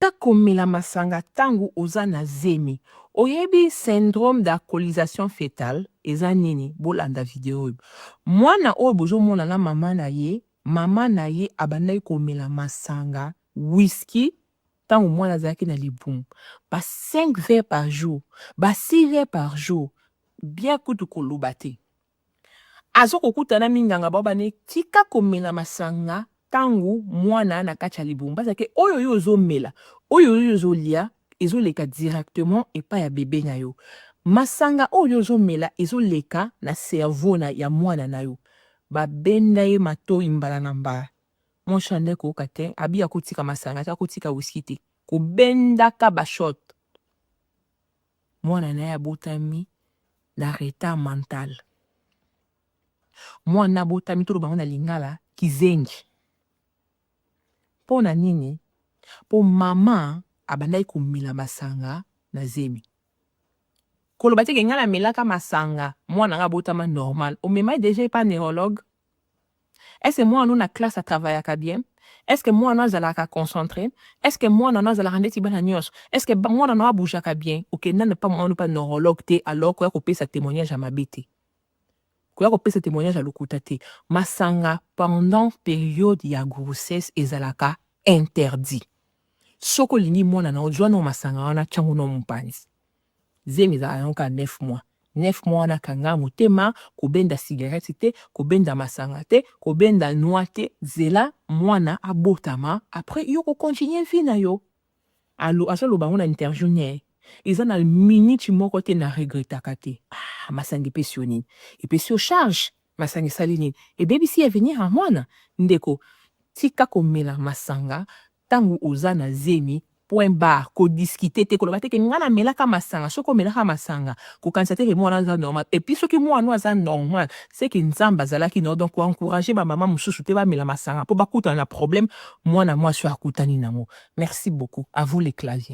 tika komela masanga tangu oza na zemi. Oyebi syndrome d'alcoolisation fétale eza nini bolanda video. Mwana oyo bozomona na mama na ye abandaki komela masanga whisky tangu mwana azalaki na libumu. Ba 5 verres par jour, ba 6 verres par jour. Bien kutu koloba te. Azo kokutana minganga babane tika komela masanga tangu mwana na kati ya libumu. Parce que oyo yo ozomela, oyo yo ozolia ezoleka directement epa ya bébé na yo. Masanga oyo ozomela ezoleka na cerveau na ya mwana na yo. Babenda ye matoi mbala na mbala. Mon chande ko kate abi akotika masanga ta kotika whisky te. Ko benda ka ba shot. Mwana na ya botami na retard mental. Mwana botami tolo bango na lingala kizengi. Po na nini? Po mama abandai komela masanga na zemi. Koloba te ke ngala melaka masanga mwana nga botama normal. O mema déjà pas neurologue. Est-ce que moi nous na classe à travailler bien? Est-ce que moi nous allons concentrer? Est-ce que moi nous allons rendre ti bana nyos? Est-ce que moi nous bouger bien? OK, n'a pas moi nous pas neurologue te alors quoi ko sa témoignage à ma bête. Quoi ko sa témoignage à lokuta te. Masanga pendant période ya grossesse ezalaka interdit. Soko lingi mwana na ozwa no masanga wana changu no mpanzi. Zemi za anka 9 mois. 9 mois na kanga motema ko benda cigarette te, ko benda masanga te, ko benda noix te, zela mwana abotama après yo ko continuer vie na yo. Allo asolo bango na interview nye. Ils ont minute moko te na regretaka te. Ah, masanga pensioni. Et puis sur charge, masanga salini. Et baby si est venir à mwana ndeko tika komela masanga tangu oza na zemi point barre ko discuter te ko lobate ke ngana melaka masanga soko melaka masanga ko kansate ke mwana za normal et puis soki mwana za normal c'est que nzamba zalaki no donc encourager ba maman mususu te ba mela masanga po bakuta na problème mwana moi so akutani namo. Merci beaucoup à vous les claviers.